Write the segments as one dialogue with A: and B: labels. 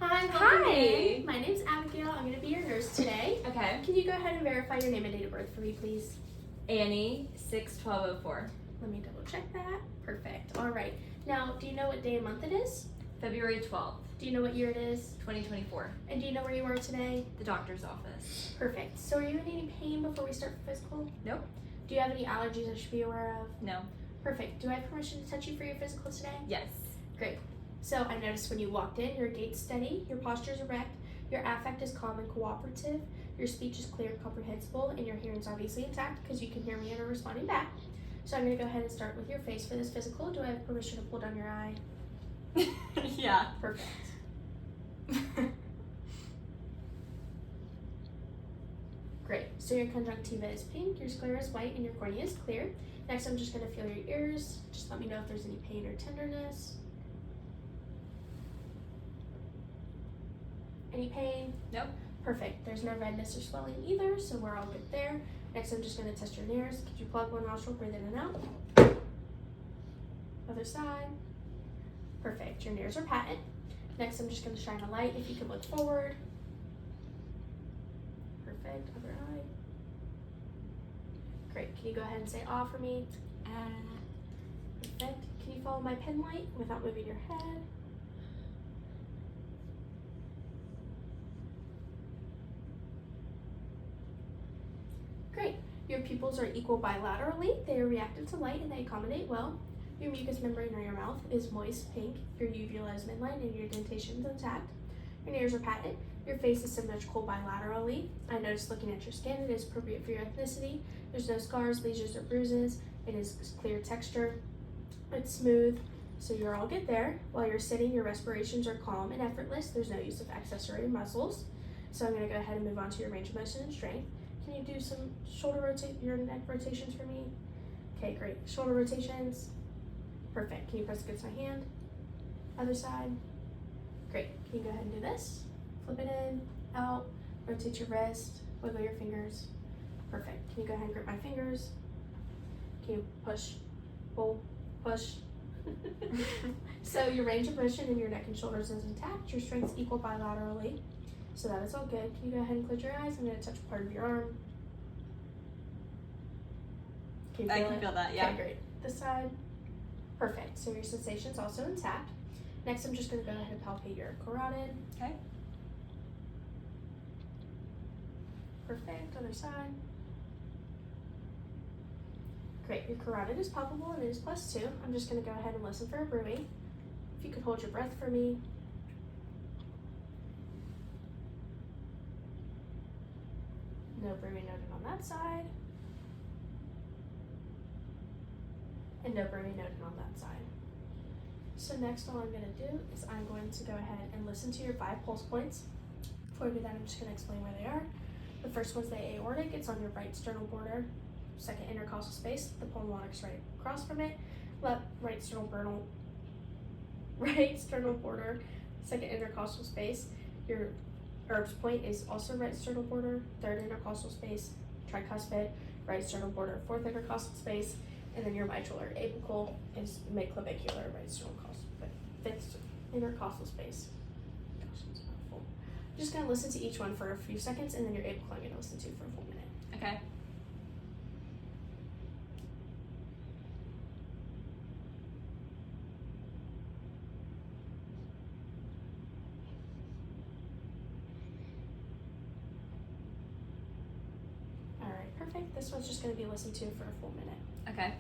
A: Hi, welcome
B: Hi.
A: in. My name's Abigail. I'm going to be your nurse today.
B: Okay.
A: Can you go ahead and verify your name and date of birth for me, please?
B: Annie, 6/12/04.
A: Let me double check that. Perfect. All right. Now, do you know what day and month it is?
B: February 12th,
A: Do you know what year it is?
B: 2024.
A: And do you know where you are today?
B: The doctor's office.
A: Perfect. So are you in any pain before we start physical?
B: Nope.
A: Do you have any allergies I should be aware of?
B: No.
A: Perfect. Do I have permission to touch you for your physical today?
B: Yes.
A: Great. So I noticed when you walked in, your gait's steady, your posture is erect, your affect is calm and cooperative, your speech is clear and comprehensible, and your hearing's obviously intact because you can hear me and are responding back. So I'm going to go ahead and start with your face for this physical. Do I have permission to pull down your eye?
B: Yeah.
A: Perfect. Great. So your conjunctiva is pink, your sclera is white, and your cornea is clear. Next, I'm just going to feel your ears. Just let me know if there's any pain or tenderness. Any pain?
B: Nope.
A: Perfect. There's no redness or swelling either, so we're all good there. Next, I'm just going to test your nares. Could you plug one nostril, breathe in and out? Other side. Perfect. Your nares are patent. Next, I'm just going to shine a light. If you could look forward. Perfect. Other eye. Great. Can you go ahead and say ah for me? Perfect. Can you follow my pen light without moving your head? Great. Your pupils are equal bilaterally. They are reactive to light and they accommodate well. Your mucous membrane or your mouth is moist pink. Your uvula is midline and your dentation is intact. Your nares are patent. Your face is symmetrical bilaterally. I noticed looking at your skin, it is appropriate for your ethnicity. There's no scars, lesions, or bruises. It is clear texture. It's smooth, so you're all good there. While you're sitting, your respirations are calm and effortless. There's no use of accessory muscles. So I'm going to go ahead and move on to your range of motion and strength. Can you do some your neck rotations for me? Okay, great. Shoulder rotations. Perfect. Can you press against my hand? Other side. Great. Can you go ahead and do this? Flip it in, out, rotate your wrist, wiggle your fingers. Perfect. Can you go ahead and grip my fingers? Can you push, pull, push? So your range of motion in your neck and shoulders is intact. Your strength's equal bilaterally. So that is all good. Can you go ahead and close your eyes? I'm going to touch part of your arm. Can you
B: I
A: feel
B: can
A: it?
B: feel that, yeah.
A: Okay, great. This side. Perfect. So your sensation's also intact. Next, I'm just going to go ahead and palpate your carotid.
B: Okay.
A: Perfect. Other side. Great. Your carotid is palpable and it is +2. I'm just going to go ahead and listen for a bruising. If you could hold your breath for me. No bruising noted on that side. And no bruising noted on that side. So next, all I'm going to do is I'm going to go ahead and listen to your 5 pulse points. Before I do that, I'm just going to explain where they are. The first one's the aortic. It's on your right sternal border. Second, intercostal space. The pulmonic's right across from it. Right sternal border. Second, intercostal space. Your Erb's point is also right sternal border. Third, intercostal space. Tricuspid, right sternal border. Fourth, intercostal space. And then your mitral or apical is midclavicular, right sternal costal. Fifth, intercostal space. Gosh, that's a mouthful. I'm just going to listen to each one for a few seconds, and then your apical I'm going to listen to for a full minute.
B: Okay.
A: All right, perfect. This one's just going to be listened to for a full minute.
B: Okay.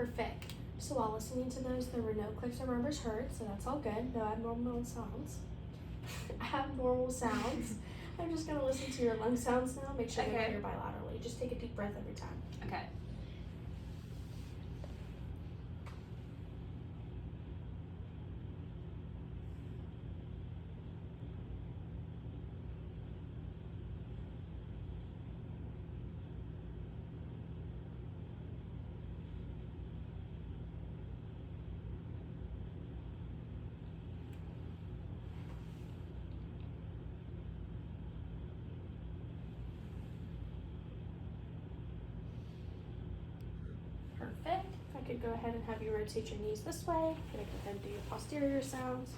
A: Perfect. So while listening to those, there were no clicks or murmurs heard, so that's all good. No abnormal sounds. Abnormal sounds. I'm just gonna listen to your lung sounds now. Make sure they're clear bilaterally. Just take a deep breath every time.
B: Okay.
A: Perfect. If I could go ahead and have you rotate your knees this way. I'm gonna go ahead and do your posterior sounds.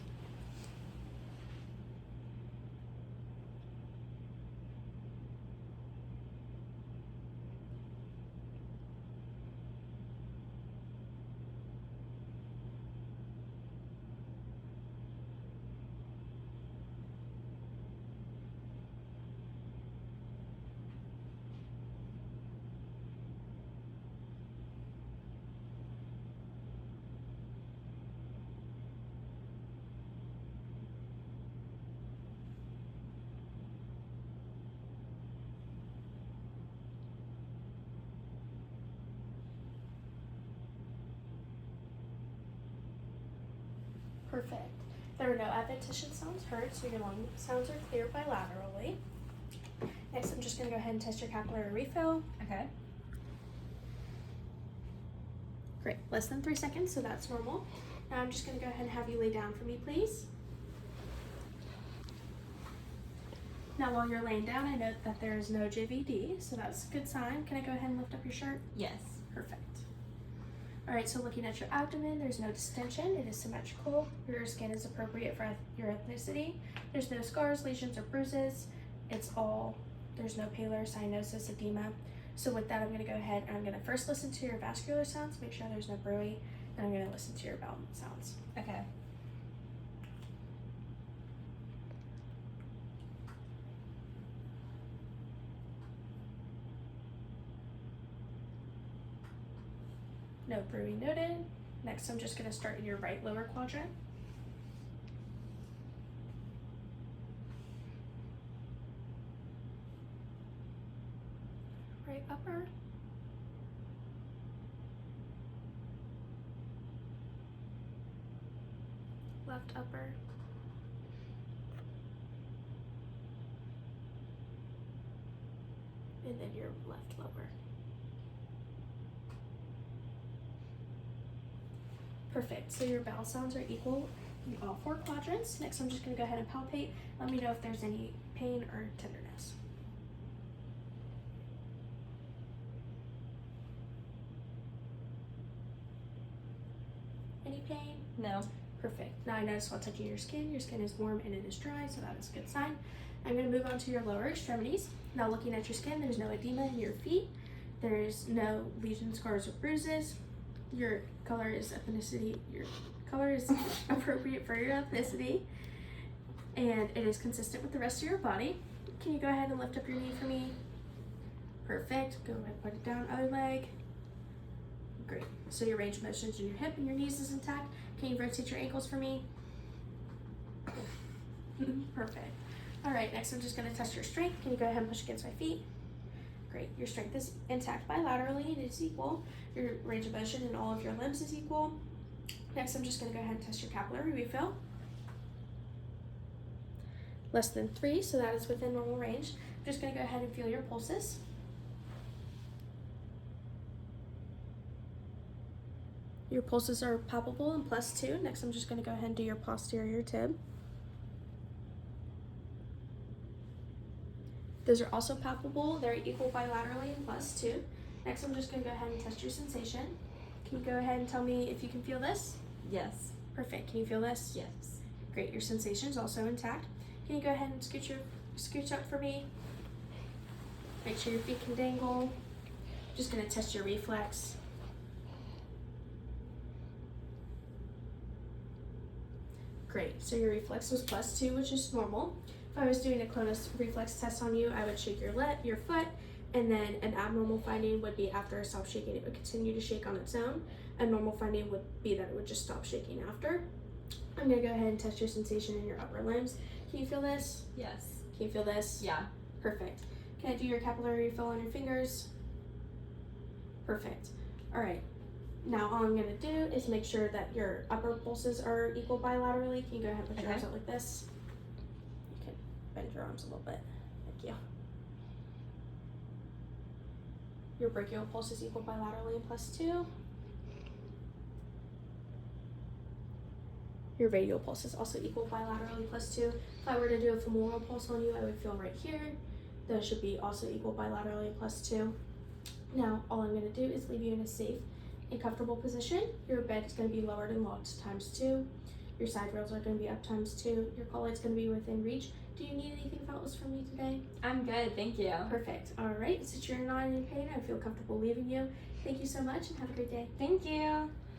A: Perfect. There were no adventition sounds heard, so your lung sounds are clear bilaterally. Next, I'm just going to go ahead and test your capillary refill.
B: Okay.
A: Great. Less than 3 seconds, so that's normal. Now I'm just going to go ahead and have you lay down for me, please. Now while you're laying down, I note that there is no JVD, so that's a good sign. Can I go ahead and lift up your shirt?
B: Yes.
A: Perfect. Alright, so looking at your abdomen, there's no distension. It is symmetrical. Your skin is appropriate for your ethnicity. There's no scars, lesions, or bruises. There's no paler, cyanosis, edema. So with that, I'm going to go ahead and I'm going to first listen to your vascular sounds, make sure there's no bruit, and I'm going to listen to your bowel sounds.
B: Okay.
A: No brewing noted. Next, I'm just going to start in your right lower quadrant. Right upper. Left upper. And then your left lower. Perfect. So your bowel sounds are equal in all 4 quadrants. Next, I'm just going to go ahead and palpate. Let me know if there's any pain or tenderness. Any pain?
B: No.
A: Perfect. Now I notice while touching your skin is warm and it is dry, so that is a good sign. I'm going to move on to your lower extremities. Now looking at your skin, there's no edema in your feet. There's no lesion, scars, or bruises. Your color is appropriate for your ethnicity, and it is consistent with the rest of your body. Can you go ahead and lift up your knee for me? Perfect. Go ahead and put it down. Other leg. Great. So your range of motions in your hip and your knees is intact. Can you rotate your ankles for me? Perfect. All right, next I'm just going to test your strength. Can you go ahead and push against my feet? Great. Your strength is intact bilaterally. It is equal. Your range of motion in all of your limbs is equal. Next, I'm just going to go ahead and test your capillary refill. Less than 3, so that is within normal range. I'm just going to go ahead and feel your pulses. Your pulses are palpable and +2. Next, I'm just going to go ahead and do your posterior tib. Those are also palpable. They're equal bilaterally and +2. Next, I'm just going to go ahead and test your sensation. Can you go ahead and tell me if you can feel this?
B: Yes.
A: Perfect. Can you feel this?
B: Yes.
A: Great. Your sensation is also intact. Can you go ahead and scooch up for me? Make sure your feet can dangle. Just going to test your reflex. Great. So your reflex was +2, which is normal. If I was doing a clonus reflex test on you, I would shake your foot, And then an abnormal finding would be after it stops shaking, it would continue to shake on its own. A normal finding would be that it would just stop shaking after. I'm gonna go ahead and test your sensation in your upper limbs. Can you feel this?
B: Yes.
A: Can you feel this?
B: Yeah.
A: Perfect. Can I do your capillary refill on your fingers? Perfect. All right. Now all I'm gonna do is make sure that your upper pulses are equal bilaterally. Can you go ahead and put your arms out like this? You can bend your arms a little bit. Thank you. Your brachial pulse is equal bilaterally +2. Your radial pulse is also equal bilaterally +2. If I were to do a femoral pulse on you, I would feel right here. Those should be also equal bilaterally +2. Now, all I'm going to do is leave you in a safe and comfortable position. Your bed is going to be lowered and locked ×2. Your side rails are going to be up ×2. Your call light's going to be within reach. Do you need anything else from me today?
B: I'm good, thank you.
A: Perfect. All right. Since you're not in any pain, I feel comfortable leaving you. Thank you so much and have a great day.
B: Thank you.